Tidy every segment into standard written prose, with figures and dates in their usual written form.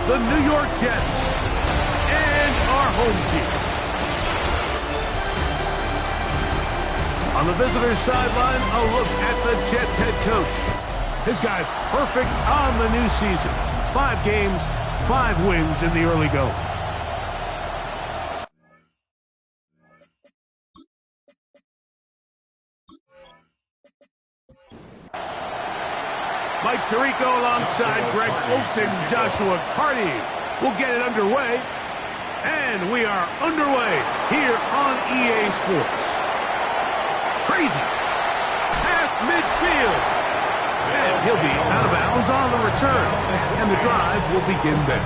the New York Jets and our home team. On the visitor's sideline, a look at the Jets head coach. His guy's perfect on the new season. 5 games, 5 wins in the early go. Mike Tirico alongside Greg Olsen, Joshua Carty will get it underway. And we are underway here on EA Sports. Crazy. Past midfield. And he'll be out of bounds on the return. And the drive will begin then.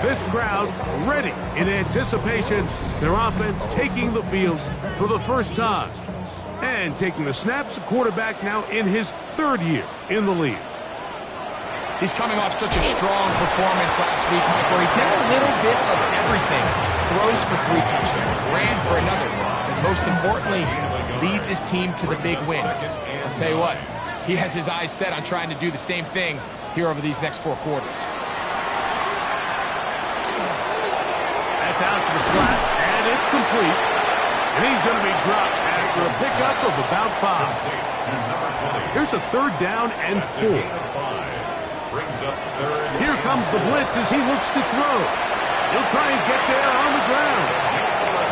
This crowd's ready in anticipation. Their offense taking the field for the first time. And taking the snaps, a quarterback now in his 3rd year in the league. He's coming off such a strong performance last week, Mike, where he did a little bit of everything. Throws for 3 touchdowns, ran for another, and most importantly, leads his team to the big win. I'll tell you what, he has his eyes set on trying to do the same thing here over these next 4 quarters. That's out to the flat, and it's complete. And he's going to be dropped after a pickup of about 5. Here's a 3rd down and 4. Here comes the blitz as he looks to throw. He'll try and get there on the ground.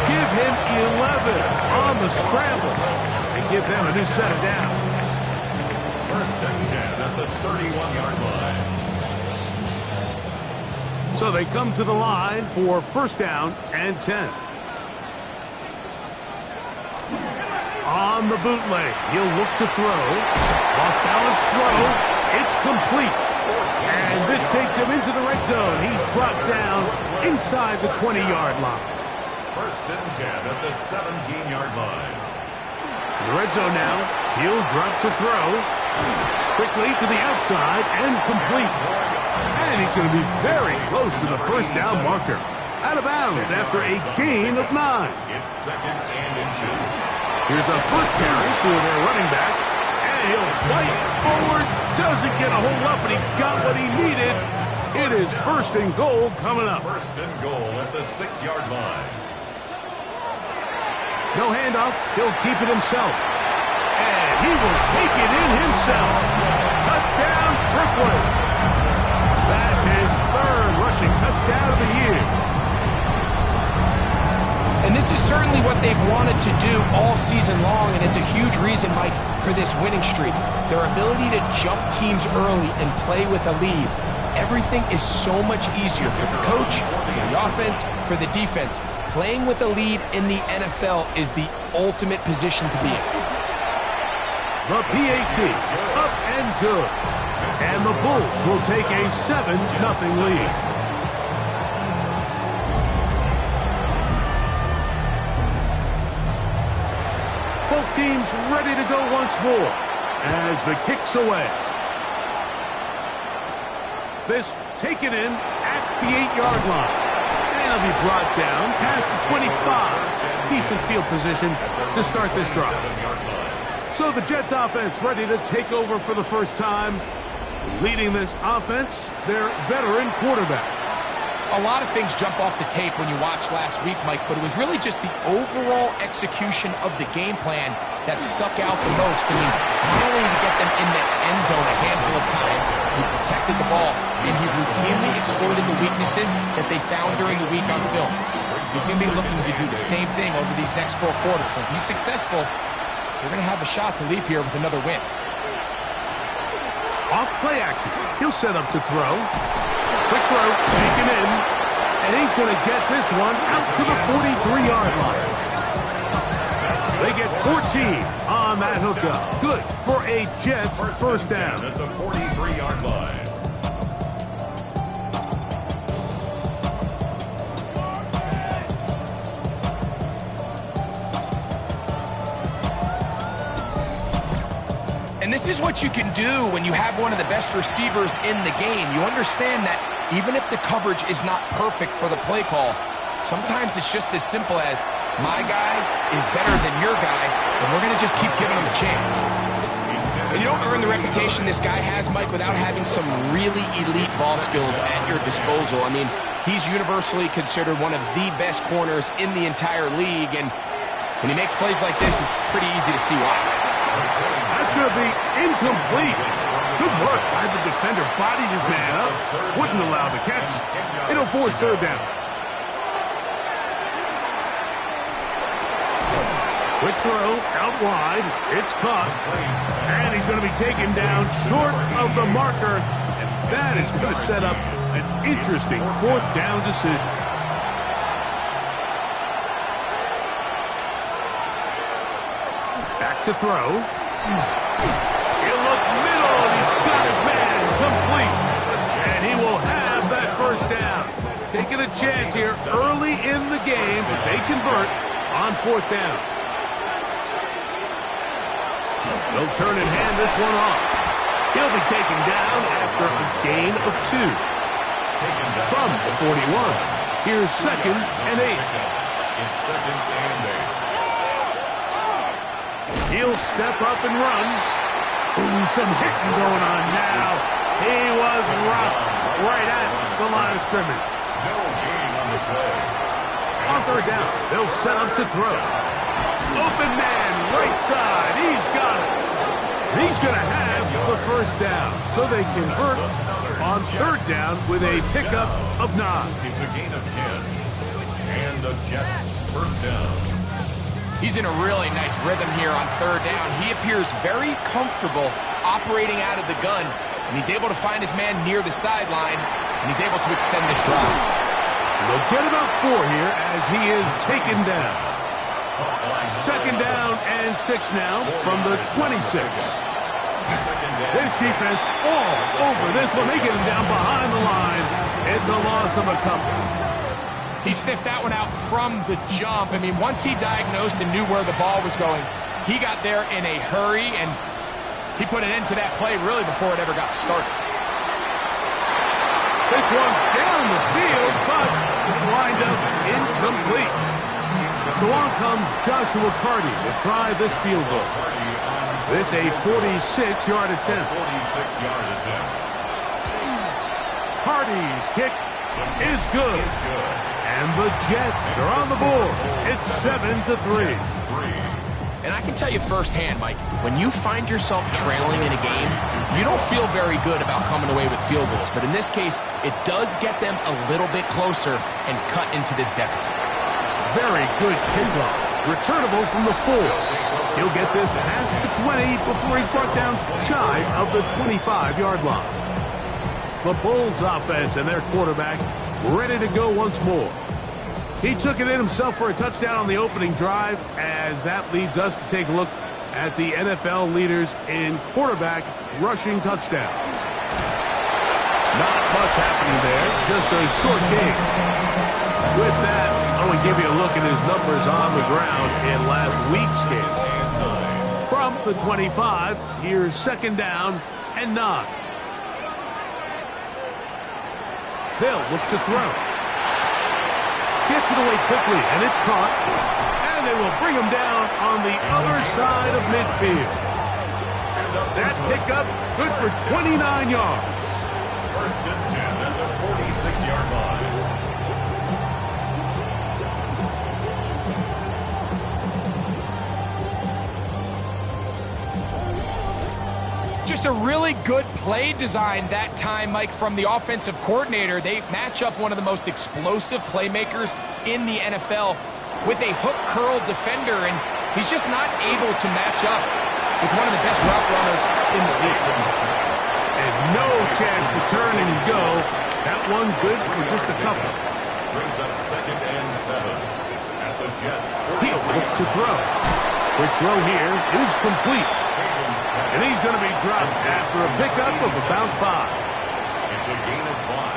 Give him 11 on the scramble and give them a new set of downs. 1st and 10 at the 31-yard line. So they come to the line for 1st down and 10. On the bootleg, he'll look to throw. Off-balance throw. It's complete. And this takes him into the red zone. He's brought down inside the 20-yard line. 1st and 10 at the 17-yard line. In the red zone now, he'll drop to throw. Quickly to the outside and complete. And he's going to be very close to the 1st down marker. Out of bounds after a gain of 9. It's 2nd and inches. Here's a 1st carry for their running back. And he'll fight forward. Doesn't get a hold up, and he got what he needed. It is 1st and goal coming up. 1st and goal at the 6-yard line. No handoff. He'll keep it himself. And he will take it in himself. Touchdown, Brooklyn. That's his 3rd rushing touchdown of the year. And this is certainly what they've wanted to do all season long, and it's a huge reason, Mike, for this winning streak. Their ability to jump teams early and play with a lead. Everything is so much easier for the coach, for the offense, for the defense. Playing with a lead in the NFL is the ultimate position to be in. The PAT, up and good. And the Bulls will take a 7-0 lead. Both teams ready to go once more as the kick's away. This taken in at the 8-yard line. And he'll be brought down past the 25. Decent field position to start this drive. So the Jets offense ready to take over for the first time. Leading this offense, their veteran quarterback. A lot of things jump off the tape when you watch last week, Mike, but it was really just the overall execution of the game plan that stuck out the most. I mean, not only did he get them in the end zone a handful of times, he protected the ball, and he routinely exploited the weaknesses that they found during the week on film. He's going to be looking to do the same thing over these next 4 quarters. If he's successful, they're going to have a shot to leave here with another win. Off play action. He'll set up to throw. Quick throw, taken in, and he's going to get this one out to the 43-yard line. They get 14 on that hookup. Good for a Jets 1st down. At the 43-yard line. And this is what you can do when you have one of the best receivers in the game. You understand that even if the coverage is not perfect for the play call, sometimes it's just as simple as, my guy is better than your guy, and we're going to just keep giving him a chance. And you don't earn the reputation this guy has, Mike, without having some really elite ball skills at your disposal. I mean, he's universally considered one of the best corners in the entire league, and when he makes plays like this, it's pretty easy to see why. That's going to be incomplete. Good work by the defender. Bodied his man up. Wouldn't allow the catch. It'll force third down. Quick throw out wide. It's caught. And he's going to be taken down short of the marker. And that is going to set up an interesting fourth down decision. Back to throw. He'll look middle, and he's got his man complete. And he will have that first down. Taking a chance here early in the game, but they convert on fourth down. They'll turn and hand this one off. He'll be taken down after a gain of 2. From the 41. Here's 2nd and 8. It's 2nd and 8. He'll step up and run. Ooh, some hitting going on now. He was rocked right at the line of scrimmage. No gain on the play. On third down, they'll set up to throw. Open man, right side. He's got it. He's going to have the first down. So they convert on third down with a pickup of 9. It's a gain of 10. And the Jets first down. He's in a really nice rhythm here on third down. He appears very comfortable operating out of the gun, and he's able to find his man near the sideline, and he's able to extend this drive. They'll get about 4 here as he is taken down. 2nd down and 6 now from the 26. This defense all over this one. They get him down behind the line. It's a loss of a couple. He sniffed that one out from the jump. I mean, once he diagnosed and knew where the ball was going, he got there in a hurry, and he put an end to that play really before it ever got started. This one down the field, but lined up incomplete. So on comes Joshua Carty to try this field goal. This a 46-yard attempt. 46-yard attempt. Carty's kick is good. And the Jets are on the board. It's 7-3. And I can tell you firsthand, Mike, when you find yourself trailing in a game, you don't feel very good about coming away with field goals. But in this case, it does get them a little bit closer and cut into this deficit. Very good kickoff. Returnable from the 4. He'll get this past the 20 before he's brought down shy of the 25-yard line. The Bulls offense and their quarterback ready to go once more. He took it in himself for a touchdown on the opening drive, as that leads us to take a look at the NFL leaders in quarterback rushing touchdowns. Not much happening there, just a short game. With that, I want to give you a look at his numbers on the ground in last week's game. From the 25, here's 2nd down and 9. They'll look to throw. Gets it away quickly, and it's caught. And they will bring him down on the other side of midfield. That pickup good for 29 yards. 1st and 10 at the 46-yard line. Just a really good play design that time, Mike, from the offensive coordinator. They match up one of the most explosive playmakers in the NFL with a hook curl defender, and he's just not able to match up with one of the best route runners in the league. And no chance to turn and go. That one good for just a couple. Brings up 2nd and 7 at the Jets. He'll look to throw. Quick throw here is complete. And he's going to be dropped after a pickup of about 5. It's a gain of 5.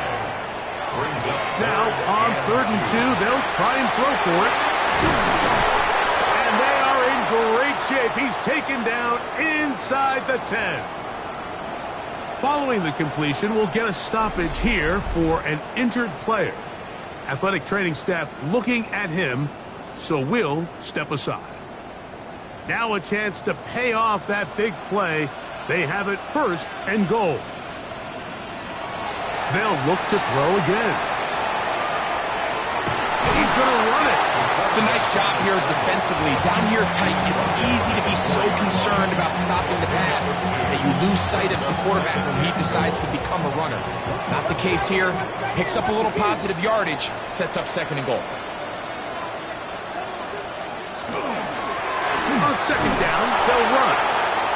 Brings up now on 3rd and 2, they'll try and throw for it. And they are in great shape. He's taken down inside the 10. Following the completion, we'll get a stoppage here for an injured player. Athletic training staff looking at him, so we'll step aside. Now a chance to pay off that big play They have it first and goal. They'll look to throw again. He's going to run it. It's a nice job here defensively. Down here tight, it's easy to be so concerned about stopping the pass that you lose sight as the quarterback when he decides to become a runner. Not the case here. Picks up a little positive yardage, sets up second and goal. On second down, they'll run.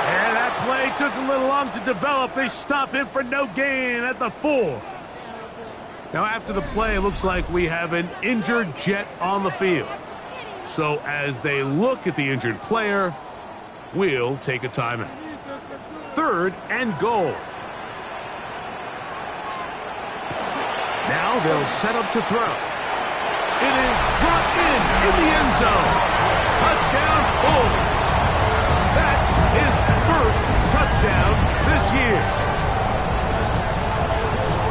And that play took a little long to develop. They stop him for no gain at the 4. Now, after the play, it looks like we have an injured Jet on the field. So as they look at the injured player, we'll take a timeout. Third and goal. Now they'll set up to throw. It is brought in the end zone. Touchdown, Bulls. That is first touchdown this year.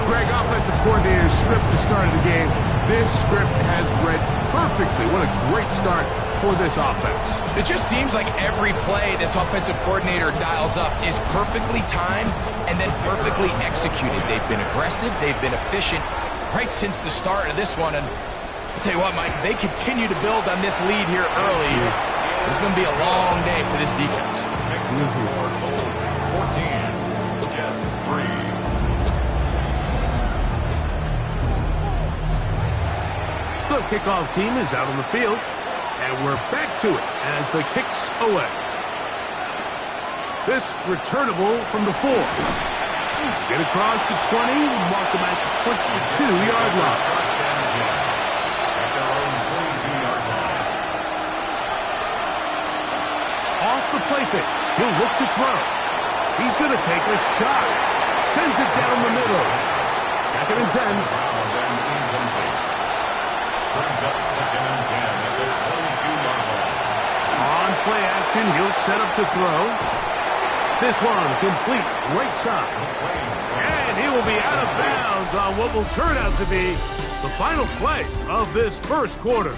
Greg, offensive coordinator's script to start of the game. This script has read perfectly. What a great start for this offense. It just seems like every play this offensive coordinator dials up is perfectly timed and then perfectly executed. They've been aggressive. They've been efficient right since the start of this one. And I'll tell you what, Mike, they continue to build on this lead here early. This is going to be a long day for this defense. 14, Jets 3. The kickoff team is out on the field, and we're back to it as the kick's away. This returnable from the 4. Get across the 20, mark them at the 22-yard line. At their own 22-yard line. Off the play fake, he'll look to throw. He's going to take a shot. Sends it down the middle. Second and 10. Brings up second and 10 at their 22-yard line. On play action, he'll set up to throw. This one complete, right side. And he will be out of bounds on what will turn out to be the final play of this first quarter.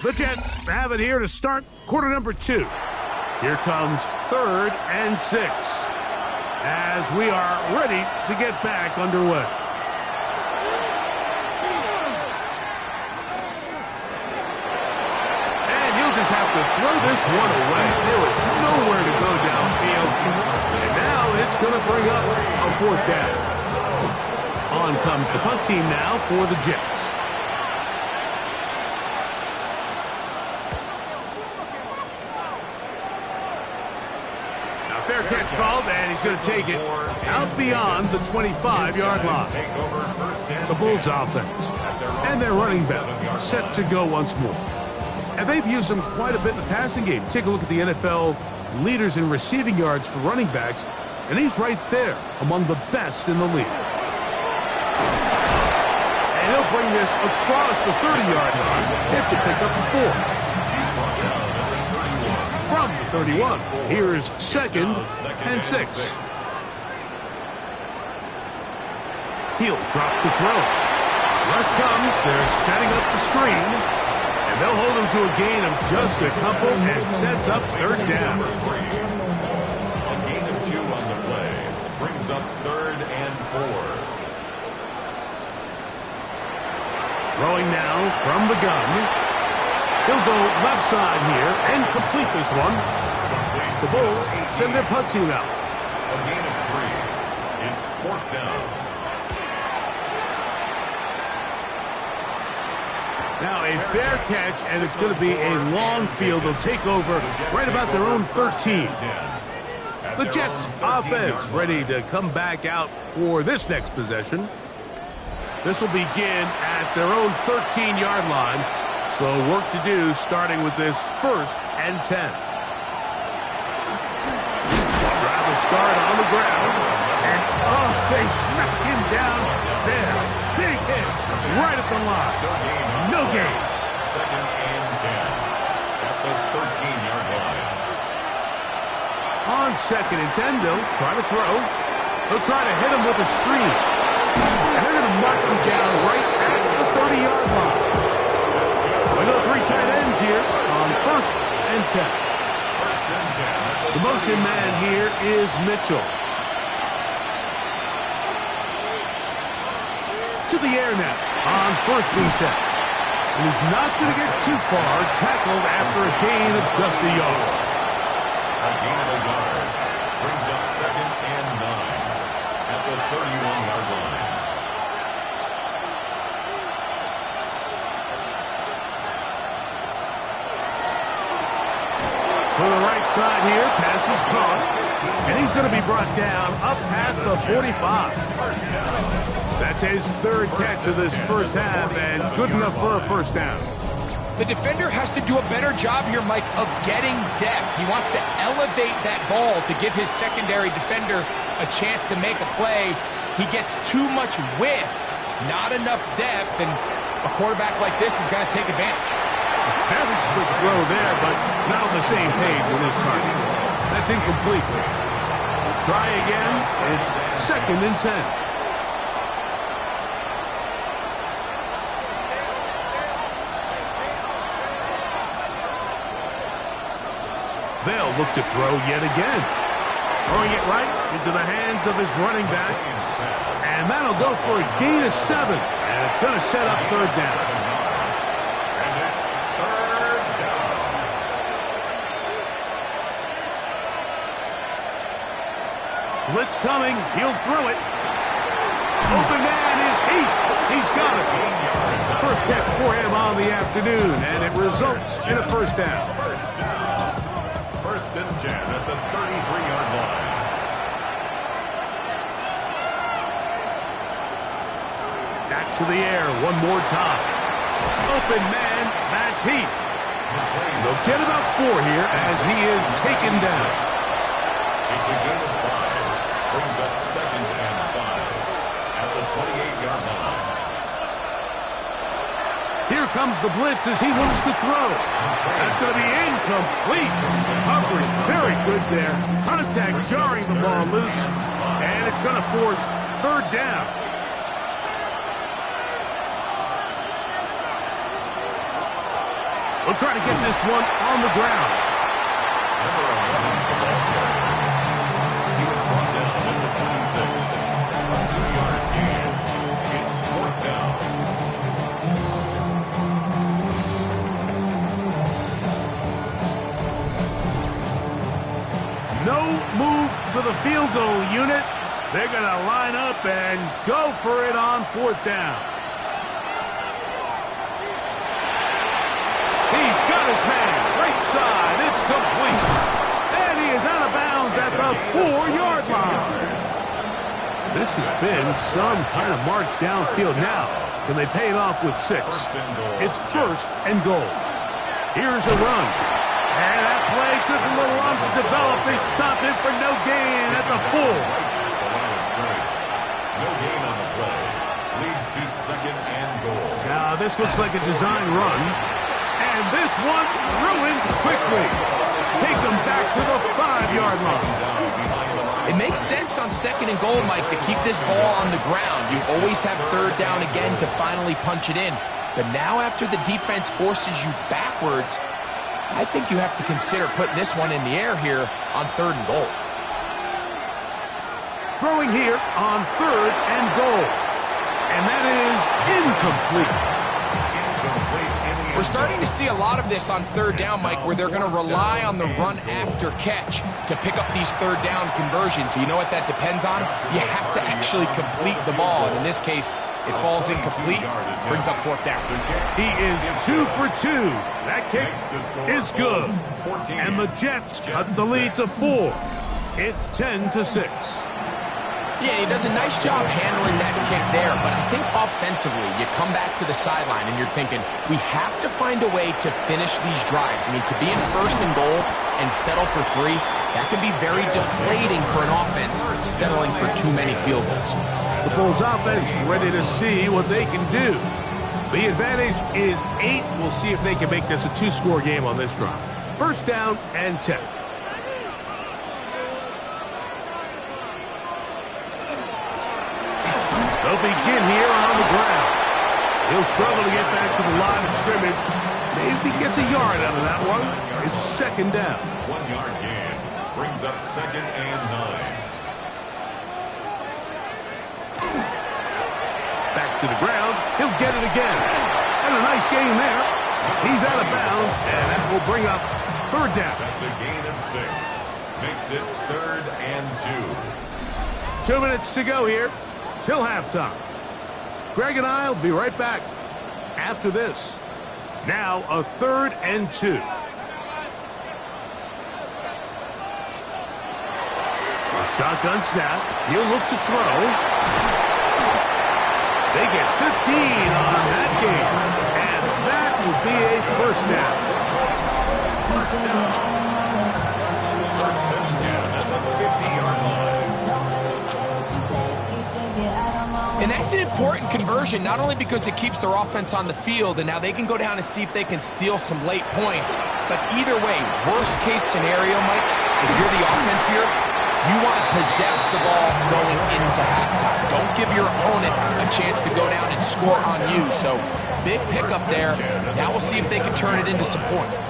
The Jets have it here to start quarter number 2. Here comes third and 6 as we are ready to get back underway. And he'll just have to throw this one away. There was nowhere to go downfield. And now it's going to bring up a 4th down. On comes the punt team now for the Jets. Fair catch called, and he's going to take it out beyond the 25-yard line. The Bulls offense and their running back set to go once more. And they've used him quite a bit in the passing game. Take a look at the NFL leaders in receiving yards for running backs, and he's right there among the best in the league. And he'll bring this across the 30-yard line. It's a pickup of 4. From the 31, here's second and 6. He'll drop to throw. Rush comes, they're setting up the screen, and they'll hold him to a gain of just a couple and sets up third down. A gain of 2 on the play brings up third and 4. Throwing now from the gun. He'll go left side here and complete this one. The Bulls send their punt team out. A gain of 3. It's 4th down. Now a fair catch, and it's going to be a long field. They'll take over right about their own 13. The Jets offense ready to come back out for this next possession. This will begin at their own 13-yard line. So work to do starting with this first and 10. Drive will start on the ground. And, they smack him down there. Big hit right at the line. No gain. Second and 10 at the 13-yard line. On 2nd and 10, they'll try to throw. They'll try to hit him with a screen. And they're going to march him down right at the 30-yard line. We go 3 tight ends here on 1st and 10. The motion man here is Mitchell. To the air now on 1st and 10. And he's not going to get too far, tackled after a gain of just a yard. A gain of a yard brings up 2nd and 9 at the 31-yard line. To the right side here, pass is caught, and he's going to be brought down up past the 45. That's his 3rd catch of this first half, and good enough for a first down. The defender has to do a better job here, Mike, of getting depth. He wants to elevate that ball to give his secondary defender a chance to make a play. He gets too much width, not enough depth, and a quarterback like this is going to take advantage. Very quick throw there, but not on the same page with his target. That's incomplete. Try again. It's 2nd and 10. They'll look to throw yet again. Throwing it right into the hands of his running back. And that'll go for a gain of 7. And it's going to set up 3rd down. And it's 3rd down. Blitz coming. He'll throw it. Open man is Heath. He's got it. First catch for him on the afternoon. And it results in a first down. 1st and 10 at the 33-yard line. Back to the air one more time. Open man, that's Heath. They'll get about 4 here as he is taken down. It's a gain of 5. Brings up 2nd and 5 at the 28-yard line. Here comes the blitz as he looks to throw. That's going to be incomplete. Coverage very good there. Contact jarring the ball loose. And it's going to force 3rd down. We'll try to get this one on the ground. Number 11, the ball carrier. He was brought down at the 26. A 2-yard gain. It's 4th down. No move for the field goal unit. They're going to line up and go for it on 4th down. He's got his man. Right side. It's complete. And he is out of bounds at the 4-yard line. This has been some kind of march downfield now. Can they pay it off with 6? It's 1st and goal. Here's a run. And that play took a little long to develop. They stopped it for no gain at the 4. The line is great. No gain on the play. Leads to 2nd and goal. Now, this looks like a design run. And this one ruined quickly. Take them back to the 5-yard line. It makes sense on 2nd and goal, Mike, to keep this ball on the ground. You always have 3rd down again to finally punch it in. But now after the defense forces you backwards, I think you have to consider putting this one in the air here on 3rd and goal. Throwing here on 3rd and goal. And that is incomplete. We're starting to see a lot of this on 3rd down, Mike, where they're going to rely on the run after catch to pick up these 3rd down conversions. You know what that depends on? You have to actually complete the ball. And in this case, it falls incomplete, brings up 4th down. He is 2 for 2. That kick is good. And the Jets cut the lead to 4. It's 10-6. Yeah, he does a nice job handling that kick there, but I think offensively, you come back to the sideline and you're thinking, we have to find a way to finish these drives. I mean, to be in 1st and goal and settle for 3, that can be very deflating for an offense settling for too many field goals. The Bulls offense ready to see what they can do. The advantage is 8. We'll see if they can make this a 2-score game on this drive. 1st down and 10. begin here on the ground. He'll struggle to get back to the line of scrimmage. Maybe gets a yard out of that one. It's second down. 1 yard gain brings up 2nd and 9. Back to the ground. He'll get it again. And a nice gain there. He's out of bounds, and that will bring up third down. That's a gain of 6. Makes it 3rd and 2. 2 minutes to go here till halftime. Greg and I will be right back after this. Now a 3rd and 2. A shotgun snap. He'll look to throw. They get 15 on that game. And that will be a first down. First and 10 at the 50-yard line. And that's an important conversion, not only because it keeps their offense on the field, and now they can go down and see if they can steal some late points. But either way, worst case scenario, Mike, if you're the offense here, you want to possess the ball going into halftime. Don't give your opponent a chance to go down and score on you. So big pickup there. Now we'll see if they can turn it into some points.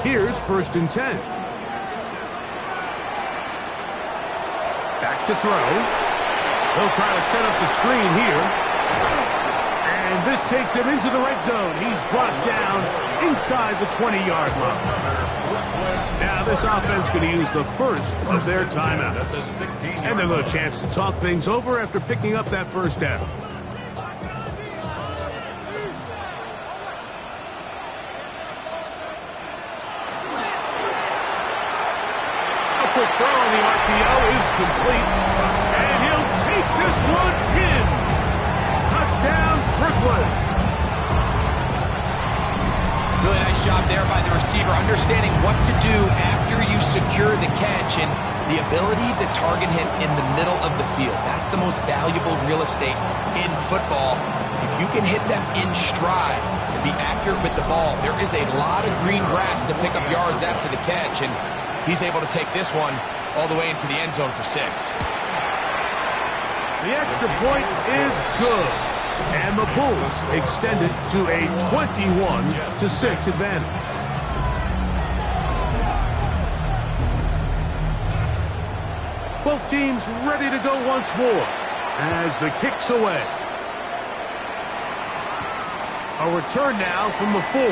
Here's 1st and 10. Back to throw. They'll try to set up the screen here. And this takes him into the red zone. He's brought down inside the 20-yard line. Now this offense going to use the first of their timeouts. And they'll have a chance to talk things over after picking up that first down. A quick throw on the RPO is complete. And he'll take this one in. Touchdown, Brooklyn. Really nice job there by the receiver, understanding what to do after you secure the catch and the ability to target him in the middle of the field. That's the most valuable real estate in football. If you can hit them in stride and be accurate with the ball, there is a lot of green grass to pick up yards after the catch, and he's able to take this one all the way into the end zone for 6. The extra point is good. And the Bulls extend it to a 21-6 advantage. Both teams ready to go once more as the kick's away. A return now from the 4.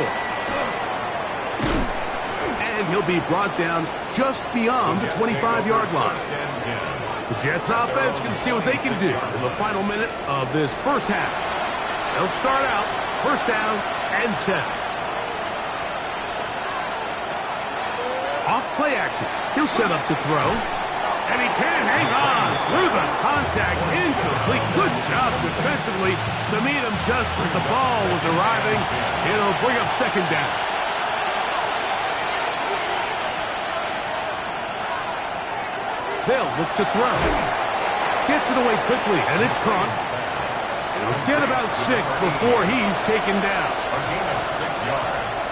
And he'll be brought down just beyond the 25-yard line. The Jets offense can see what they can do in the final minute of this first half. They'll start out first down and 10. Off play action. He'll set up to throw. And he can't hang on through the contact. Incomplete. Good job defensively to meet him just as the ball was arriving. It'll bring up second down. They'll look to throw. Gets it away quickly, and it's caught. He'll get about 6 before he's taken down. A gain of 6 yards.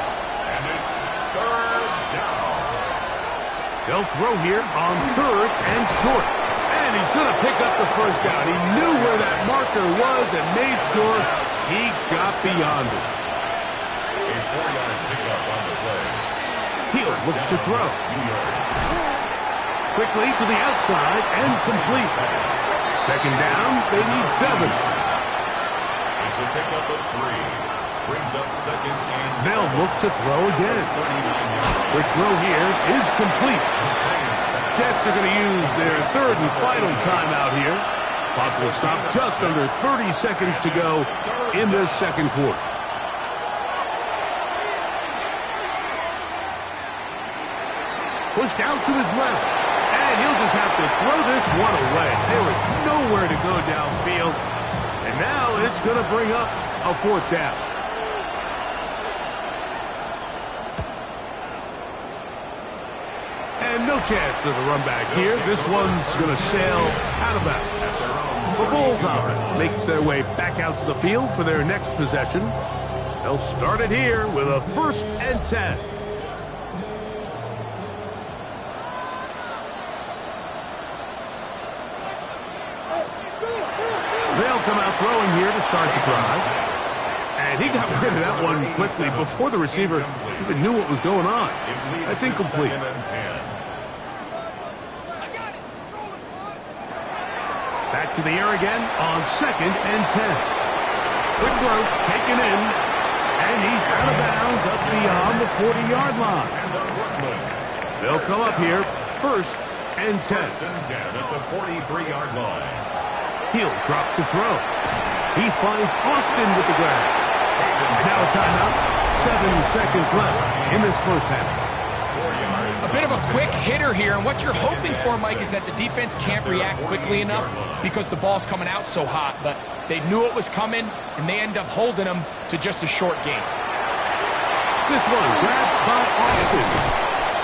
And it's 3rd down. They'll throw here on 3rd and short. And he's going to pick up the first down. He knew where that marker was and made sure he got beyond it. A 4-yard pickup on the play. He'll look to throw. Quickly to the outside and complete. Second down, they need 7. It's a pickup of 3. Brings up 2nd and 7. They'll look to throw again. Quick throw here is complete. Jets are going to use their 3rd and final timeout here. Clock will stop just under 30 seconds to go in this second quarter. Pushed out to his left. And he'll just have to throw this one away. There is nowhere to go downfield. And now it's going to bring up a 4th down. And no chance of a run back here. This one's going to sail out of bounds. The Bulls offense makes their way back out to the field for their next possession. They'll start it here with a 1st and 10. They'll They'll come out throwing here to start the drive. And he got rid of that one quickly before the receiver even knew what was going on. That's incomplete. Back to the air again on 2nd and 10. Quick throw, taken in, and he's out of bounds up beyond the 40-yard line. They'll come up here, 1st and 10. 1st and 10 at the 43-yard line. He'll drop to throw. He finds Austin with the grab. And now a timeout. 7 seconds left in this first half. A bit of a quick hitter here, and what you're hoping for, Mike, is that the defense can't react quickly enough because the ball's coming out so hot. But they knew it was coming, and they end up holding them to just a short gain. This one grabbed by Austin.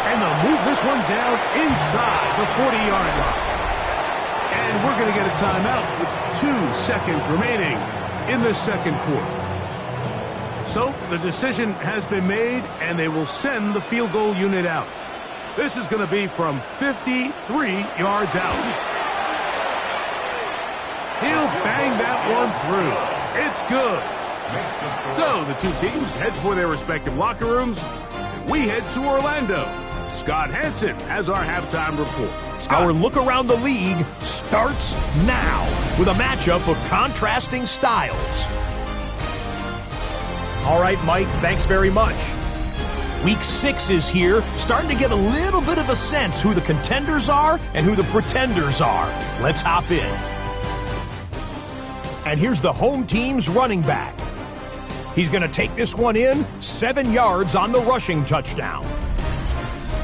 And they'll move this one down inside the 40-yard line. And we're going to get a timeout with 2 seconds remaining in the second quarter. So the decision has been made, and they will send the field goal unit out. This is going to be from 53 yards out. He'll bang that one through. It's good. So the two teams head for their respective locker rooms. We head to Orlando. Scott Hansen has our halftime report. Scott. Our look around the league starts now with a matchup of contrasting styles. All right, Mike, thanks very much. Week 6 is here, starting to get a little bit of a sense who the contenders are and who the pretenders are. Let's hop in. And here's the home team's running back. He's going to take this one in, 7 yards on the rushing touchdown.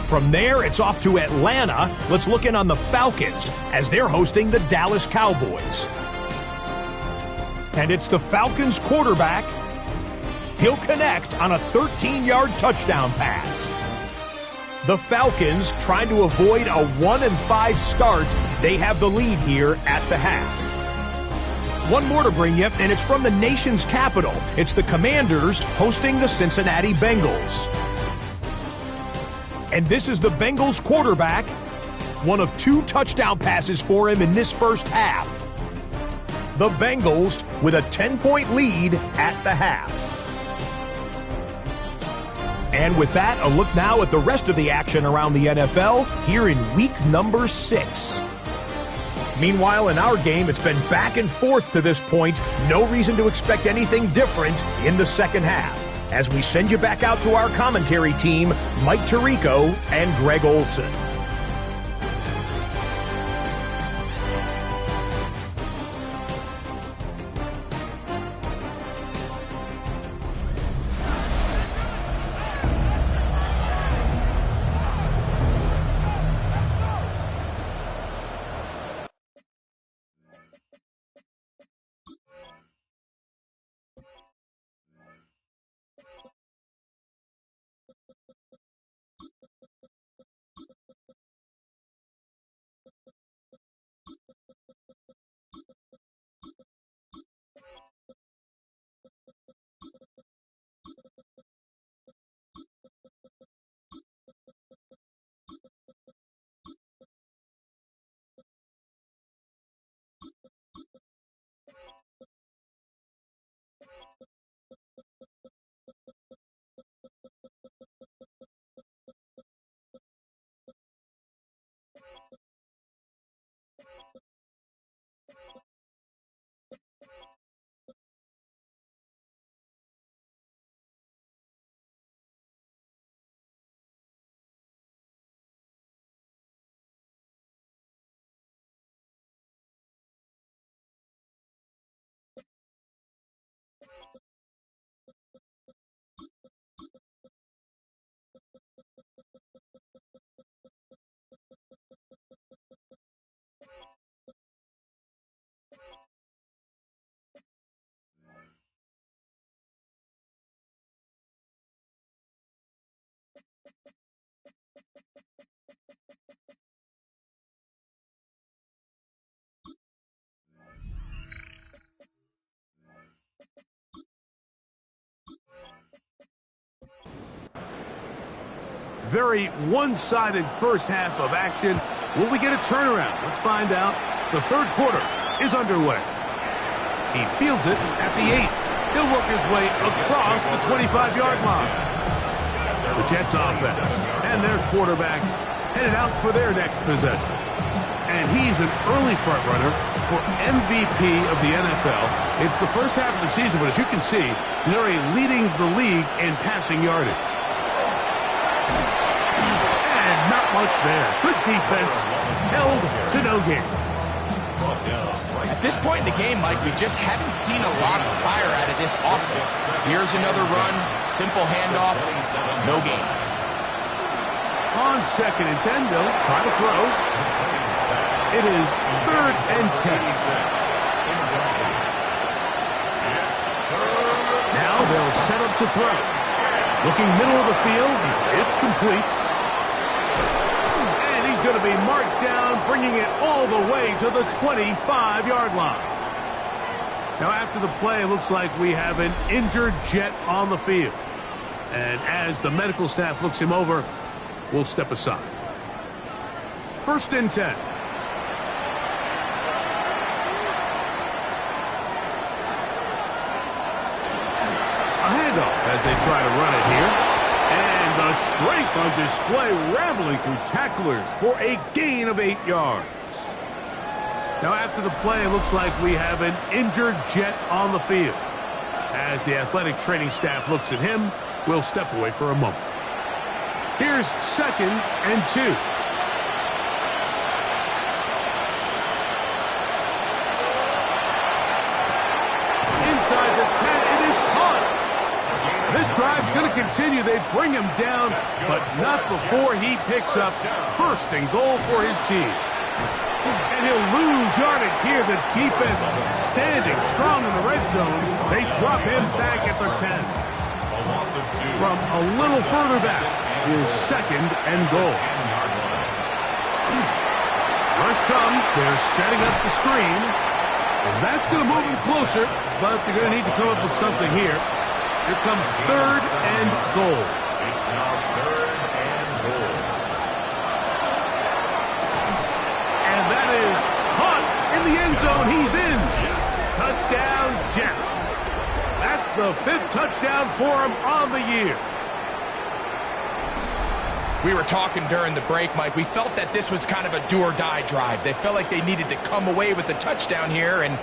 From there, it's off to Atlanta. Let's look in on the Falcons as they're hosting the Dallas Cowboys. And it's the Falcons quarterback. He'll connect on a 13-yard touchdown pass. The Falcons trying to avoid a 1-5 start. They have the lead here at the half. One more to bring you, and it's from the nation's capital. It's the Commanders hosting the Cincinnati Bengals. And this is the Bengals quarterback. One of 2 touchdown passes for him in this first half. The Bengals with a 10-point lead at the half. And with that, a look now at the rest of the action around the NFL here in week number 6. Meanwhile, in our game, it's been back and forth to this point. No reason to expect anything different in the second half. As we send you back out to our commentary team, Mike Tirico and Greg Olson. Very one-sided first half of action. Will we get a turnaround? Let's find out. The third quarter is underway. He fields it at the 8. He'll work his way across the 25-yard line. The Jets offense and their quarterback headed out for their next possession. And he's an early front runner for MVP of the NFL. It's the first half of the season, but as you can see, they're already leading the league in passing yardage. And not much there. Good defense, held to no gain. At this point in the game, Mike, we just haven't seen a lot of fire out of this offense. Here's another run, simple handoff, no gain. On 2nd and 10, they'll try to throw. It is 3rd and 10. Now they'll set up to throw. Looking middle of the field, it's complete. And he's going to be marked down, bringing it all the way to the 25-yard line. Now after the play, it looks like we have an injured Jet on the field. And as the medical staff looks him over, we'll step aside. 1st and 10. As they try to run it here. And the strength on display, rambling through tacklers for a gain of 8 yards. Now after the play, it looks like we have an injured Jet on the field. As the athletic training staff looks at him, we'll step away for a moment. Here's 2nd and 2. Inside the 10, it is caught. This drive's going to continue. They bring him down, but not before he picks up 1st and goal for his team. And he'll lose yardage here. The defense standing strong in the red zone. They drop him back at the 10. From a little further back, here's 2nd and goal. Rush comes. They're setting up the screen. And that's going to move him closer, but they're going to need to come up with something here. Here comes 3rd and goal. It's now 3rd and goal. And that is caught in the end zone. He's in. Touchdown, Jets. That's the 5th touchdown for him on the year. We were talking during the break, Mike. We felt that this was kind of a do-or-die drive. They felt like they needed to come away with the touchdown here, and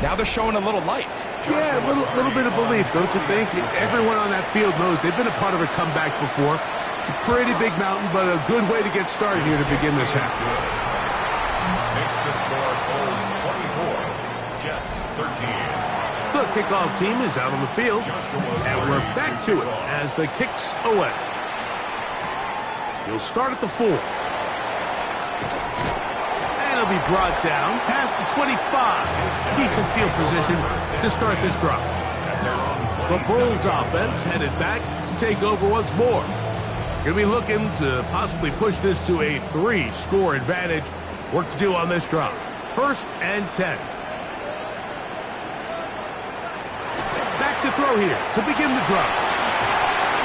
now they're showing a little life. Yeah, a little bit of belief, don't you think? Everyone on that field knows they've been a part of a comeback before. It's a pretty big mountain, but a good way to get started here to begin this half. Makes the score Bulls 24, Jets 13. The kickoff team is out on the field, and we're back to it as the kick's away. He'll start at the 4. He'll be brought down past the 25. Decent field position to start this drive. The Bulls offense headed back to take over once more. Going to be looking to possibly push this to a 3-score advantage. Work to do on this drive. 1st and 10. Back to throw here to begin the drive.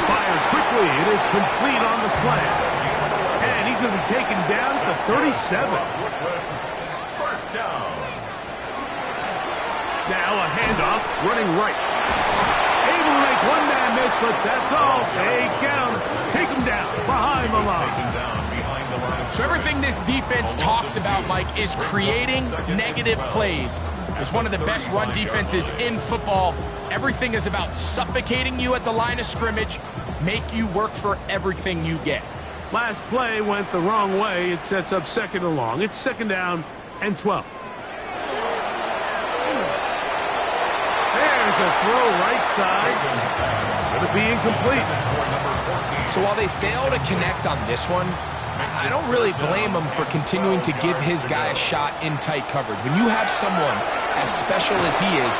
Fires quickly. It is complete on the slant. And he's going to be taken down at the 37. First down. Now a handoff, running right. Able to make one man miss, but that's all. They get him. Take him down behind the line. So everything this defense talks about, Mike, is creating negative plays. It's one of the best run defenses in football. Everything is about suffocating you at the line of scrimmage, make you work for everything you get. Last play went the wrong way. It sets up 2nd and long. It's 2nd down and 12. There's a throw right side. Going to be incomplete. So while they fail to connect on this one, I don't really blame him for continuing to give his guy a shot in tight coverage. When you have someone as special as he is,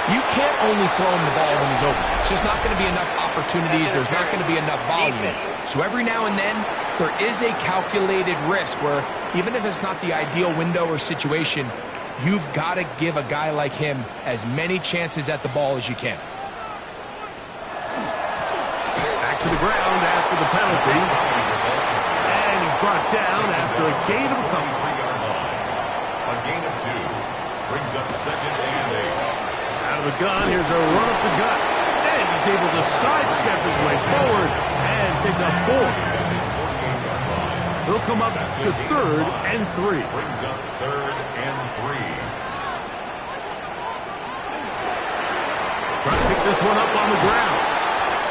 you can't only throw him the ball when he's open. It's just not going to be enough opportunities. There's not going to be enough volume. So every now and then, there is a calculated risk where even if it's not the ideal window or situation, you've got to give a guy like him as many chances at the ball as you can. Back to the ground after the penalty. And he's brought down after a gain of a couple. A gain of 2 brings up 2nd and 8. out of the gun. Here's a run up the gut. And he's able to sidestep his way forward and pick up 4. He'll come up to 3rd and 3. Brings up 3rd and 3. Trying to pick this one up on the ground.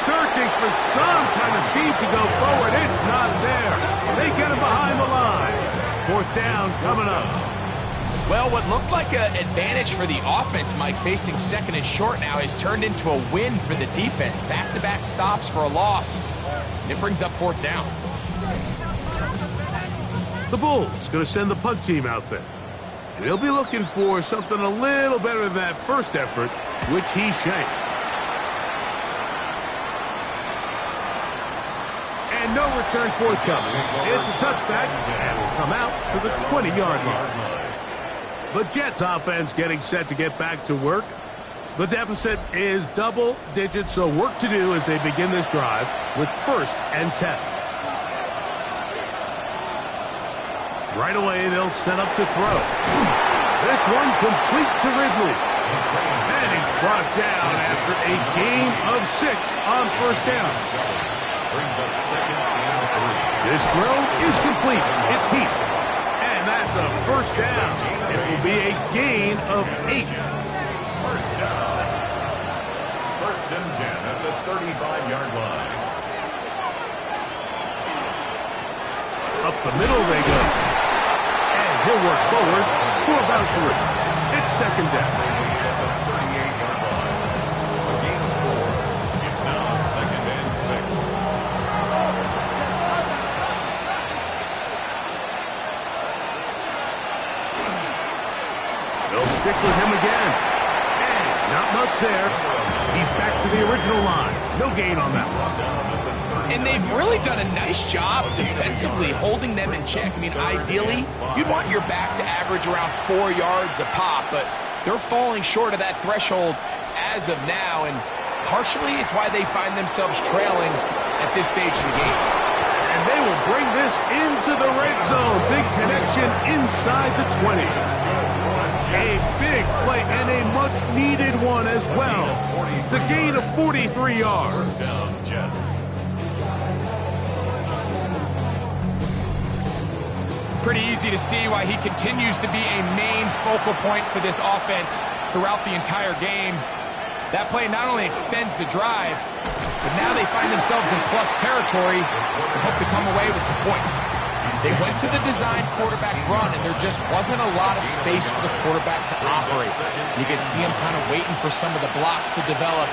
Searching for some kind of seed to go forward. It's not there. They get him behind the line. 4th down coming up. Well, what looked like an advantage for the offense, Mike, facing 2nd and short now, has turned into a win for the defense. Back-to-back stops for a loss. And it brings up 4th down. The Bulls going to send the punt team out there. And he'll be looking for something a little better than that first effort, which he shanked. And no return forthcoming. It's a touchback, and will come out to the 20-yard line. The Jets offense getting set to get back to work. The deficit is double digits, so work to do as they begin this drive with 1st and 10. Right away, they'll set up to throw. This one complete to Ridley. And he's brought down after a gain of 6 on 1st down. Brings up 2nd and 3. This throw is complete. It's Heath. And that's a 1st down. It will be a gain of 8. 1st down. 1st and 10 at the 35-yard line. Up the middle they go. And he'll work forward for about 3. It's 2nd down. At the 38-yard line. A gain of 4. It's now 2nd and 6. They'll stick with him again. And not much there. He's back to the original line. No gain on that one. And they've really done a nice job defensively holding them in check. I mean, ideally, you'd want your back to average around 4 yards a pop, but they're falling short of that threshold as of now, and partially it's why they find themselves trailing at this stage of the game. And they will bring this into the red zone. Big connection inside the 20. A big play and a much-needed one as well. It's a gain of 43 yards. Down Jets. Pretty easy to see why he continues to be a main focal point for this offense throughout the entire game. That play not only extends the drive, but now they find themselves in plus territory and hope to come away with some points. They went to the designed quarterback run, and there just wasn't a lot of space for the quarterback to operate. You could see him kind of waiting for some of the blocks to develop.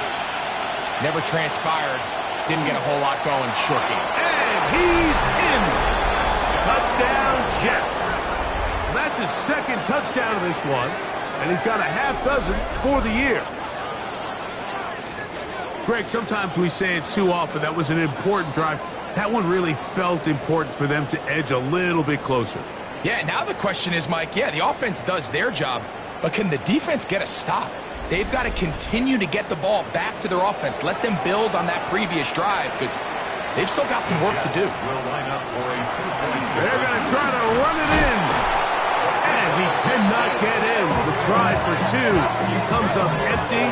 Never transpired. Didn't get a whole lot going. Short game. And he's in. Touchdown, Jets. That's his 2nd touchdown of this one, and he's got a half dozen for the year. Greg, sometimes we say it too often. That was an important drive. That one really felt important for them to edge a little bit closer. Yeah, now the question is, Mike, yeah, the offense does their job, but can the defense get a stop? They've got to continue to get the ball back to their offense. Let them build on that previous drive, because they've still got some work to do. Will line up for a 2-point. They're going to try to run it in. And he cannot get in. The try for 2 comes up empty,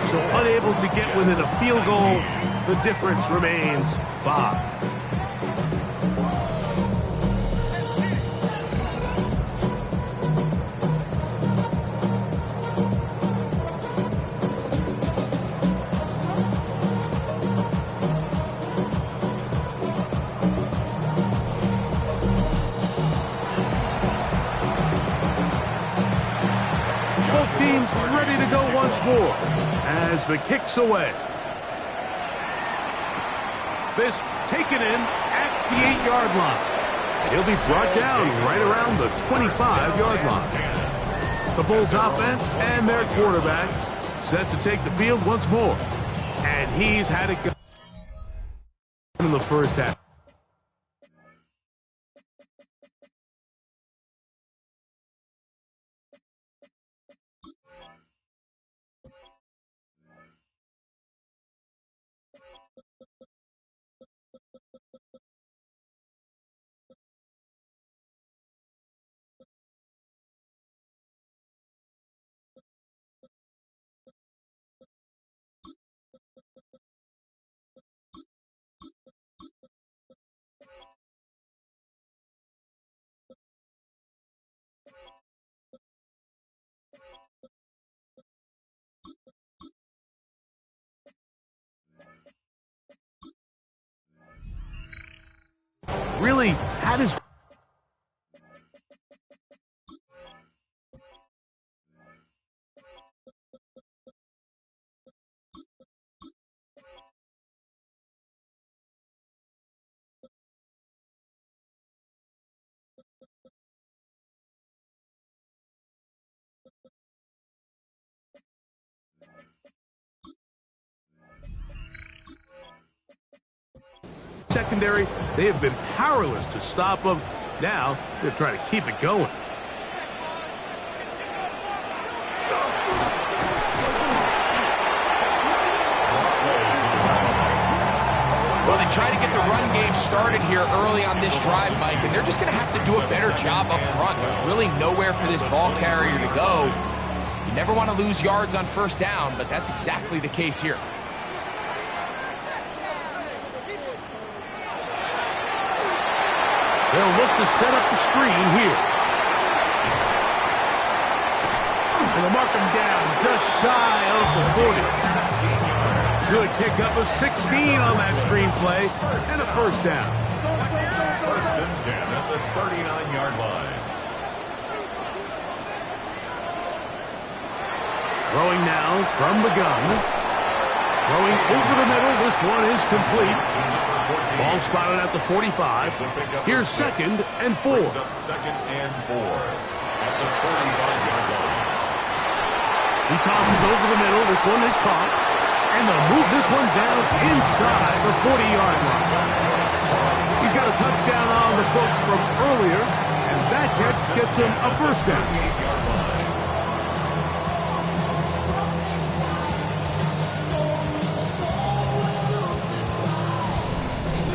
so unable to get within a field goal. The difference remains 5. Both teams ready to go once more as the kick's away. This taken in at the 8-yard line. He'll be brought down right around the 25-yard line. The Bulls offense and their quarterback set to take the field once more. And he's had it go in the first half. had his... secondary, they have been powerless to stop them. Now they're trying to keep it going. Well, they try to get the run game started here early on this drive, Mike, and they're just going to have to do a better job up front. There's really nowhere for this ball carrier to go. You never want to lose yards on first down, but that's exactly the case here. They'll look to set up the screen here. And they'll mark them down just shy of the 40. Good pickup of 16 on that screen play and a first down. First and 10 at the 39-yard line. Throwing now from the gun. Throwing over the middle. This one is complete. Ball spotted at the 45. Here's second and 4. Second and 4 at the 45-yard line. He tosses over the middle. This one is caught. And they'll move this one down inside the 40-yard line. He's got a touchdown on the books from earlier, and that catch gets him a first down.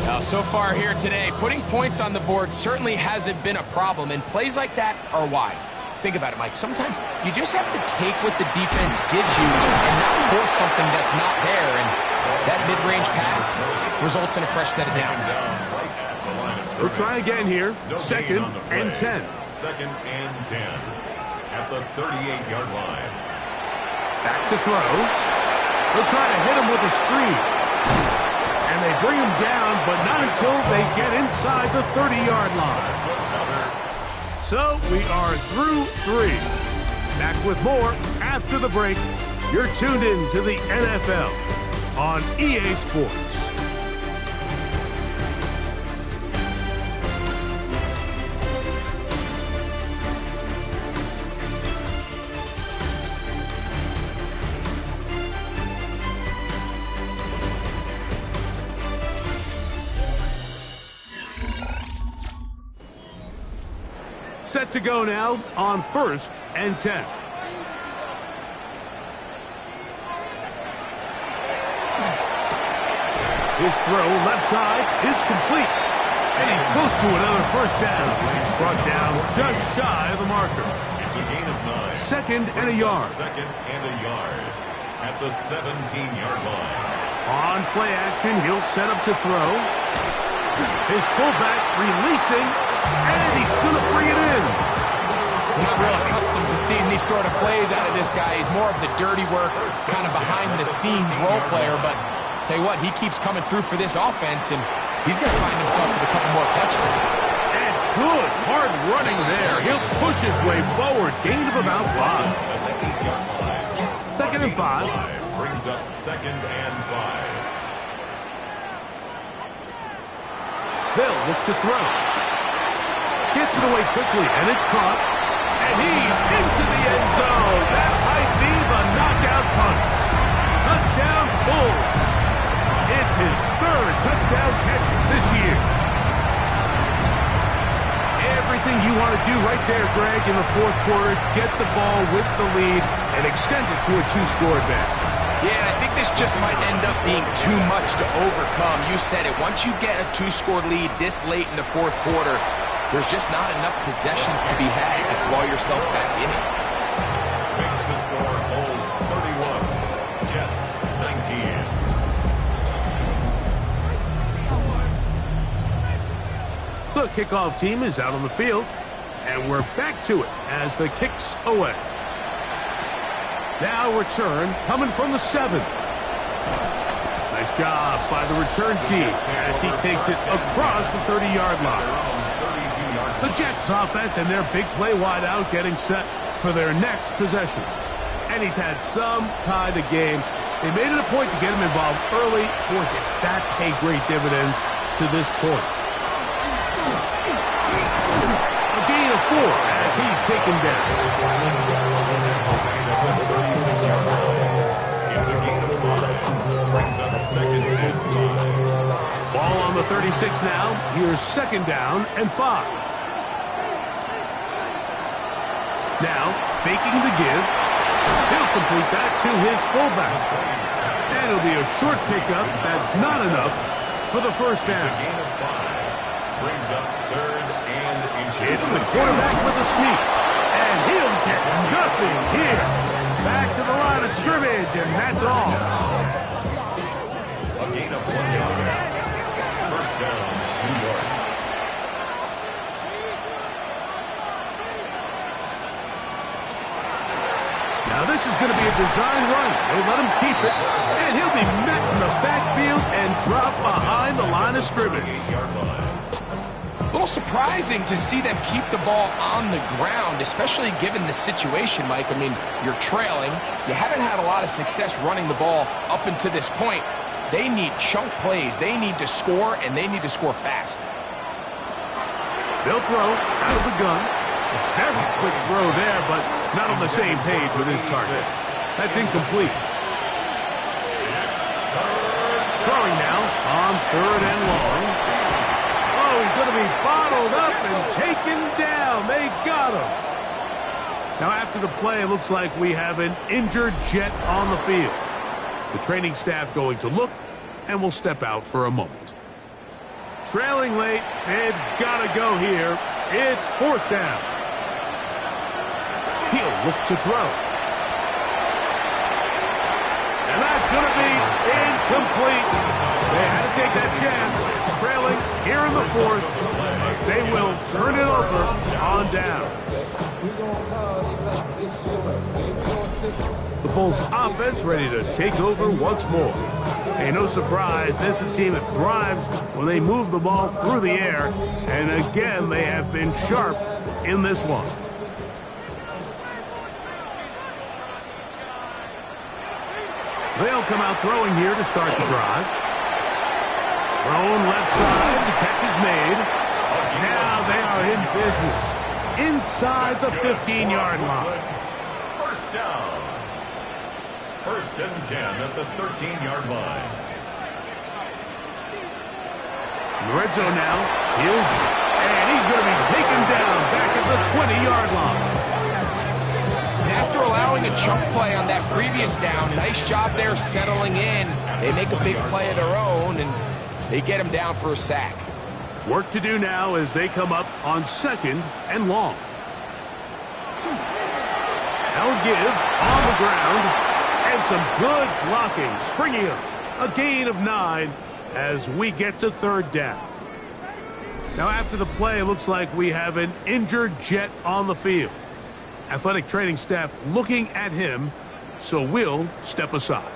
Now, so far here today, putting points on the board certainly hasn't been a problem, and plays like that are why. Think about it, Mike. Sometimes you just have to take what the defense gives you and not force something that's not there, and that mid-range pass results in a fresh set of downs. We'll try again here. Second and 10. Second and 10 at the 38-yard line. Back to throw. They'll try to hit him with a screen. And they bring him down, but not until they get inside the 30-yard line. So we are through 3. Back with more after the break. You're tuned in to the NFL on EA Sports. Set to go now on first and 10. His throw left side is complete. And he's close to another first down. He's brought down just shy of the marker. It's a gain of 9. Second and a yard. Second and a yard at the 17-yard line. On play action, he'll set up to throw. His fullback releasing, and he's going to bring it in. We're not real accustomed to seeing these sort of plays out of this guy. He's more of the dirty work, kind of behind-the-scenes role player. But tell you what, he keeps coming through for this offense, and he's going to find himself with a couple more touches. And good, hard running there. He'll push his way forward. Gain of about 5. Second and 5. Brings up second and 5. They'll look to throw. Gets it away quickly, and it's caught. And he's into the end zone. That might be the knockout punch. Touchdown Bulls. It's his third touchdown catch this year. Everything you want to do right there, Greg, in the fourth quarter. Get the ball with the lead and extend it to a 2-score advantage. Yeah, I think this just might end up being too much to overcome. You said it. Once you get a 2-score lead this late in the fourth quarter, there's just not enough possessions to be had to claw yourself back in it. Makes the score Bulls 31, Jets 19. The kickoff team is out on the field, and we're back to it as the kick's away. Now return coming from the 7. Nice job by the return team as he takes it across the 30-yard line. The Jets offense and their big play wide out getting set for their next possession. And he's had some kind of game. They made it a point to get him involved early. Boy, did that pay great dividends to this point. A gain of 4 as he's taken down. It's a gain of 5. Brings up 2nd and 5. Ball on the 36 now. Here's 2nd down and 5. Now, faking the give. He'll complete that to his fullback. And it'll be a short pickup. That's not enough for the first down. It's a gain of 5. Brings up 3rd and inches. It's the quarterback with a sneak. And he'll get nothing here. Back to the line of scrimmage, and that's all. A gain of 1 yard. First down, New York. Now this is going to be a design run. They let him keep it, and he'll be met in the backfield and drop behind the line of scrimmage. A little surprising to see them keep the ball on the ground, especially given the situation, Mike. I mean, you're trailing. You haven't had a lot of success running the ball up until this point. They need chunk plays. They need to score, and they need to score fast. They'll throw out of the gun. A very quick throw there, but not on the same page with his target. That's incomplete. Throwing now on 3rd and long. Oh, he's going to be bottled up and taken down. They got him. Now after the play, it looks like we have an injured Jet on the field. The training staff going to look and will step out for a moment. Trailing late, they've got to go here. It's 4th down. He'll look to throw. And that's going to be incomplete. They had to take that chance. Trailing here in the 4th. They will turn it over on down. The Bulls offense ready to take over once more. Hey, no surprise, this is a team that thrives when they move the ball through the air. And again, they have been sharp in this one. They'll come out throwing here to start the drive. Thrown left side, the catch is made. Now they are in business inside the 15-yard line. First down. 1st and 10 at the 13-yard line. In the red zone now. And he's going to be taken down back at the 20-yard line. After allowing a chunk play on that previous down, nice job there settling in. They make a big play of their own, and they get him down for a sack. Work to do now as they come up on 2nd and long. They'll give on the ground, and some good blocking, springing up. A gain of 9 as we get to 3rd down. Now after the play, it looks like we have an injured Jet on the field. Athletic training staff looking at him, so we'll step aside.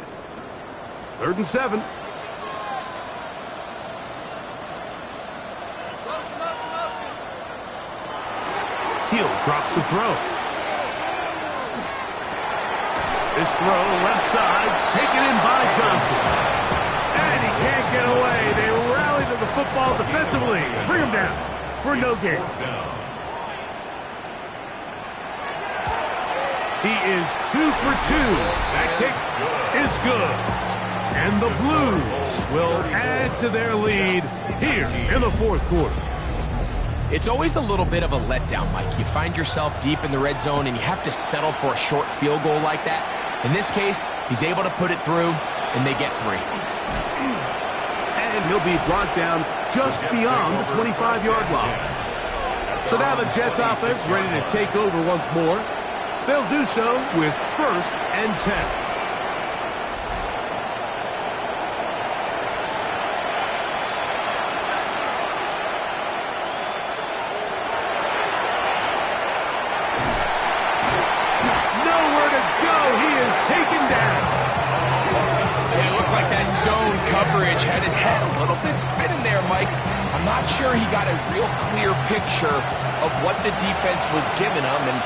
3rd and 7. He'll drop the throw. This throw left side, taken in by Johnson. And he can't get away. They rally to the football defensively. Bring him down for no gain. He is 2 for 2. That kick is good. And the Blues will add to their lead here in the 4th quarter. It's always a little bit of a letdown, Mike. You find yourself deep in the red zone and you have to settle for a short field goal like that. In this case, he's able to put it through, and they get 3. And he'll be brought down just beyond the 25-yard line. So now the Jets offense ready to take over once more. They'll do so with 1st and 10. zone coverage had his head a little bit spinning there, Mike. I'm not sure he got a real clear picture of what the defense was giving him, and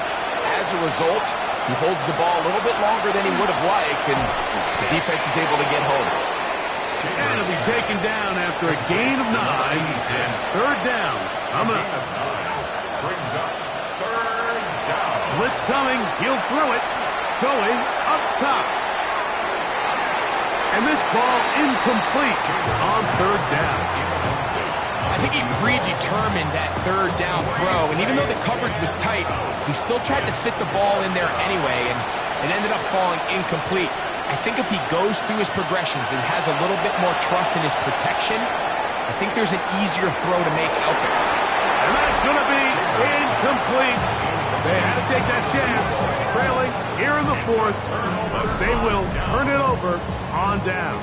as a result, he holds the ball a little bit longer than he would have liked, and the defense is able to get home. And he'll be taken down after a gain of 9, and third down. Coming up. Brings up third down. Blitz coming. He'll throw it. Going up top. And this ball incomplete on third down. I think he predetermined that third down throw, and even though the coverage was tight, he still tried to fit the ball in there anyway, and it ended up falling incomplete. I think if he goes through his progressions and has a little bit more trust in his protection, I think there's an easier throw to make out there. And that's going to be incomplete. They had to take that chance, trailing here in the fourth, but they will turn it over on down.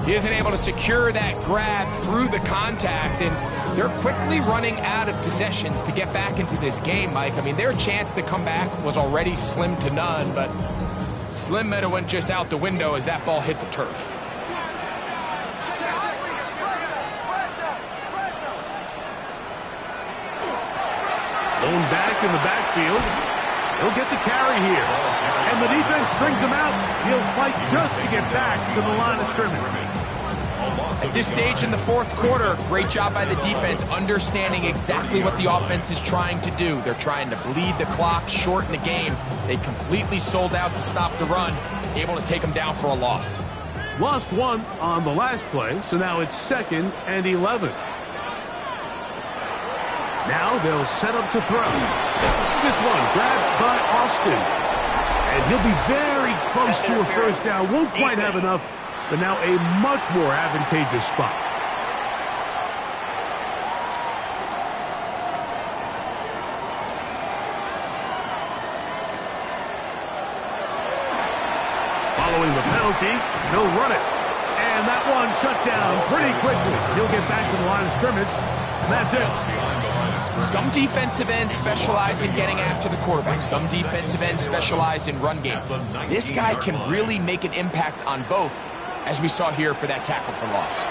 He isn't able to secure that grab through the contact, and they're quickly running out of possessions to get back into this game, Mike. I mean, their chance to come back was already slim to none, but slim might have went just out the window as that ball hit the turf. Lone back in the backfield. He'll get the carry here. And the defense strings him out. He'll fight just to get back to the line of scrimmage. At this stage in the fourth quarter, great job by the defense understanding exactly what the offense is trying to do. They're trying to bleed the clock, shorten the game. They completely sold out to stop the run, able to take them down for a loss. Lost one on the last play, so now it's 2nd and 11. Now they'll set up to throw. This one grabbed by Austin. And he'll be very close to a first down. Won't quite have enough, but now a much more advantageous spot. Following the penalty, he'll run it. And that one shut down pretty quickly. He'll get back to the line of scrimmage, and that's it. Some defensive ends specialize in getting after the quarterback. Some defensive ends specialize in run game. This guy can really make an impact on both, as we saw here for that tackle for loss.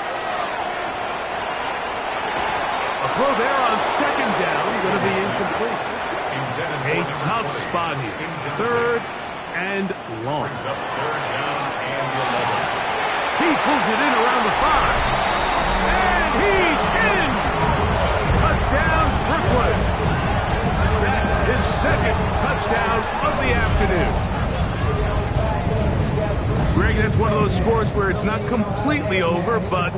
A throw there on 2nd down, going to be incomplete. A tough spot here. 3rd and long. He pulls it in around the 5. And he's in! Touchdown, Brooklyn. That is 2nd touchdown of the afternoon. Greg, that's one of those scores where it's not completely over, but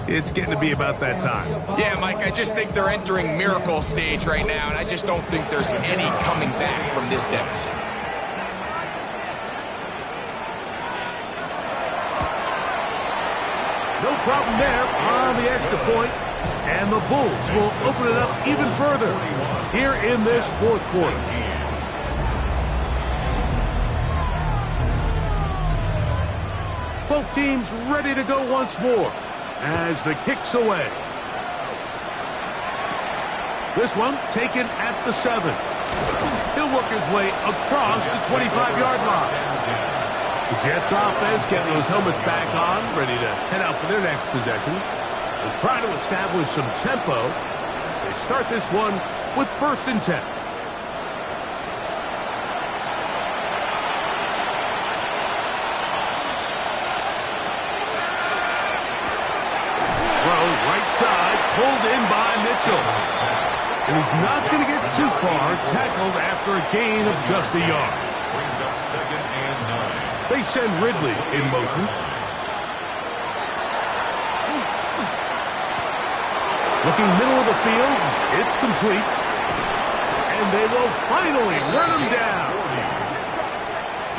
it's getting to be about that time. Yeah, Mike, I just think they're entering miracle stage right now, and I just don't think there's any coming back from this deficit. No problem there on the extra point. And the Bulls will open it up even further here in this fourth quarter. Both teams ready to go once more as the kick's away. This one taken at the 7. He'll work his way across the 25-yard line. The Jets offense getting those helmets back on, ready to head out for their next possession. They'll try to establish some tempo as they start this one with 1st and 10. Throw right side, pulled in by Mitchell. And he's not going to get too far, tackled after a gain of just a yard. Brings up 2nd and 9. They send Ridley in motion. Looking middle of the field, it's complete. And they will finally run him down.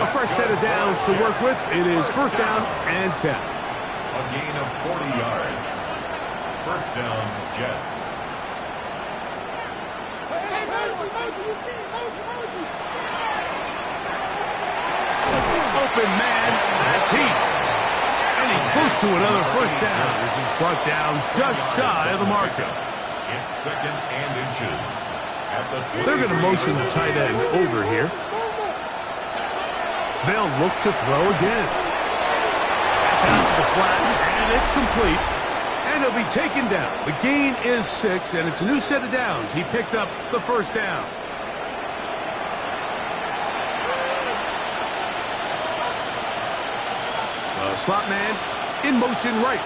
A fresh set of downs to work with. It is 1st down and 10. A gain of 40 yards. 1st down, Jets. Open man, that's heat. And he's close to another 1st down as he's brought down just shy of the marker. It's 2nd and inches. At the They're going to motion the tight end over here. They'll look to throw again. down to the flat, and it's complete. And he'll be taken down. The gain is 6, and it's a new set of downs. He picked up the first down. The slot man in motion right.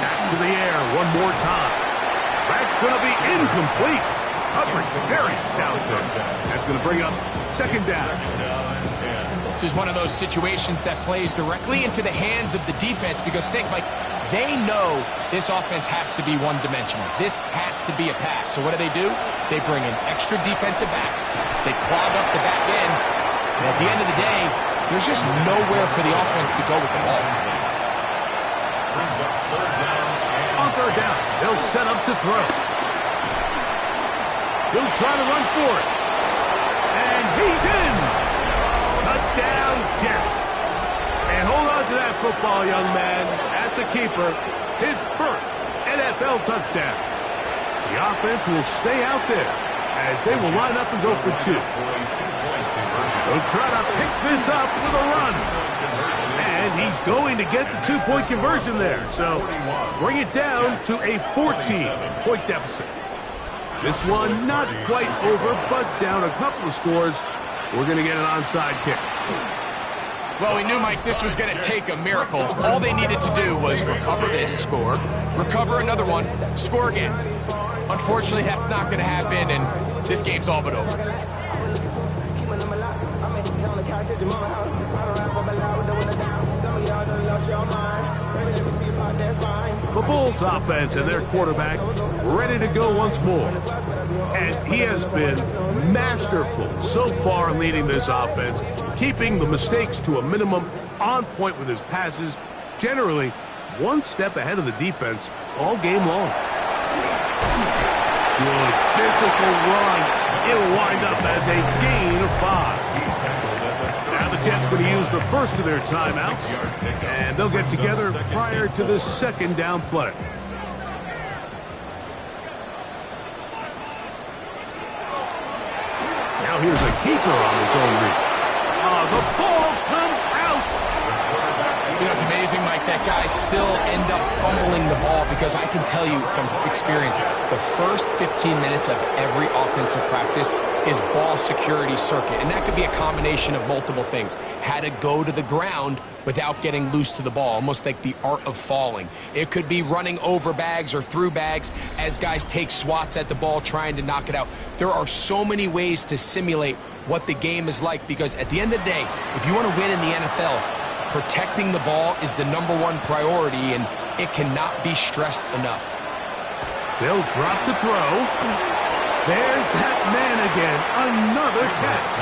Back to the air one more time. That's going to be incomplete. Coverage very stout there. That's going to bring up second down. This is one of those situations that plays directly into the hands of the defense because think, Mike, they know this offense has to be one-dimensional. This has to be a pass. So what do? They bring in extra defensive backs. They clog up the back end. And at the end of the day, there's just nowhere for the offense to go with the ball. On third down, they'll set up to throw. He'll try to run for it. And he's in. Touchdown, Jets. And hold on to that football, young man. That's a keeper. His first NFL touchdown. The offense will stay out there as they will line up and go for 2. They'll try to pick this up with a run. And he's going to get the 2-point conversion there. So bring it down to a 14-point deficit. This one not quite over, but down a couple of scores. We're going to get an onside kick. Well, we knew, Mike, this was going to take a miracle. All they needed to do was recover this, score, recover another one, score again. Unfortunately, that's not going to happen, and this game's all but over. The Bulls offense and their quarterback ready to go once more. And he has been masterful so far leading this offense, keeping the mistakes to a minimum, on point with his passes, generally one step ahead of the defense all game long. Good physical run. It'll wind up as a gain of 5. Now the Jets going to use the first of their timeouts, and they'll get together prior to the second down play. Now here's a keeper on his own read. The ball comes out. You know, it's amazing, Mike, that guys still end up fumbling the ball because I can tell you from experience, the first 15 minutes of every offensive practice is ball security circuit. And that could be a combination of multiple things. How to go to the ground without getting loose to the ball, almost like the art of falling. It could be running over bags or through bags as guys take swats at the ball trying to knock it out. There are so many ways to simulate what the game is like because at the end of the day, if you want to win in the NFL, protecting the ball is the #1 priority, and it cannot be stressed enough. They'll drop to throw. There's that man again. Another catch.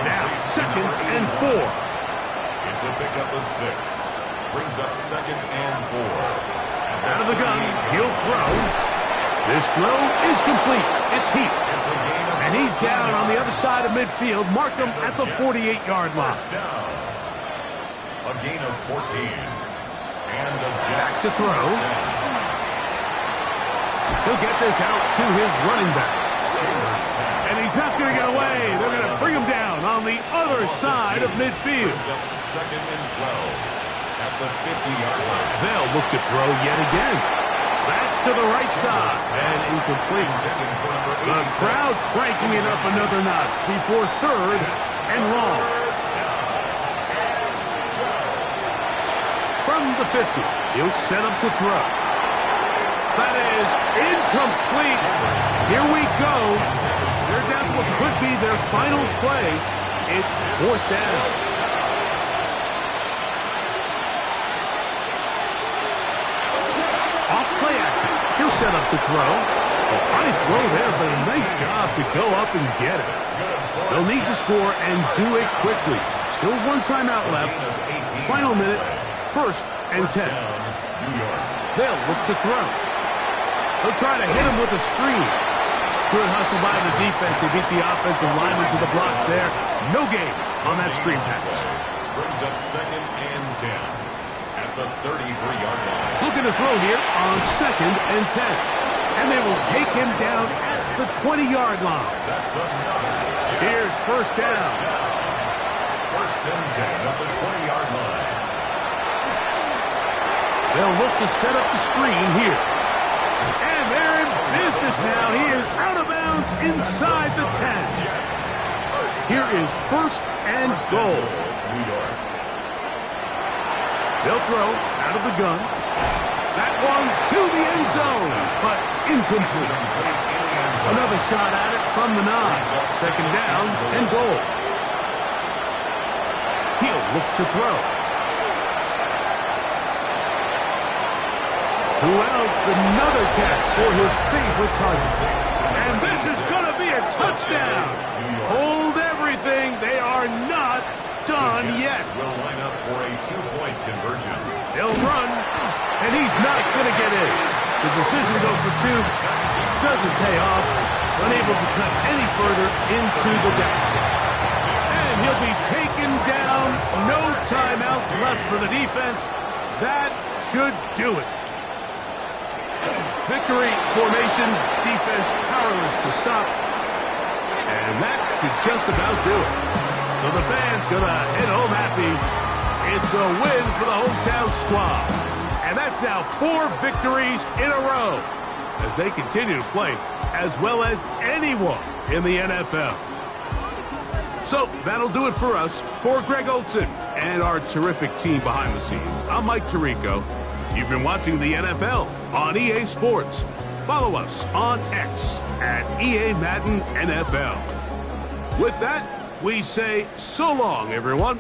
Now, 2nd and 4. It's a pickup of 6. Brings up 2nd and 4. Out of the gun, he'll throw. This throw is complete. It's Heath. And he's down on the other side of midfield. Mark him at the 48-yard line. A gain of 14. And a back to throw. He'll get this out to his running back. And he's not going to get away. They're going to bring him down on the other side of midfield. 2nd and 12 at the 50-yard line. They'll look to throw yet again. That's to the right side and incomplete. The crowd cranking it up another notch before 3rd and long. From the 50, he'll set up to throw. That is incomplete. Here we go. They're down to what could be their final play. It's 4th down. Off play action. He'll set up to throw. A high throw there, but a nice job to go up and get it. They'll need to score and do it quickly. Still 1 timeout left. Final minute. 1st and 10. They'll look to throw. They'll try to hit him with a screen. Good hustle by the defense. They beat the offensive lineman to the blocks there. No gain on that screen pass. Brings up 2nd and 10 at the 33-yard line. Looking to throw here on 2nd and 10. And they will take him down at the 20-yard line. That's another. Here's 1st down. 1st and 10 at the 20-yard line. They'll look to set up the screen here. And they're in business now. He is out of bounds inside the 10. Here is first and goal. New York. They'll throw out of the gun. That one to the end zone, but incomplete. Another shot at it from the 9. Second down and goal. He'll look to throw. Who else? Another catch for his favorite target. And this is going to be a touchdown. Hold everything. They are not done yet. Will line up for a 2-point conversion. They'll run, and he's not going to get in. The decision to go for 2 doesn't pay off. Unable to cut any further into the deficit. And he'll be taken down. No timeouts left for the defense. That should do it. Victory formation, defense powerless to stop. And that should just about do it. So the fans gonna head home happy. It's a win for the hometown squad. And that's now 4 victories in a row as they continue to play as well as anyone in the NFL. So that'll do it for us. For Greg Olsen and our terrific team behind the scenes, I'm Mike Tirico. You've been watching the NFL on EA Sports. Follow us on X at EA Madden NFL. With that, we say so long, everyone.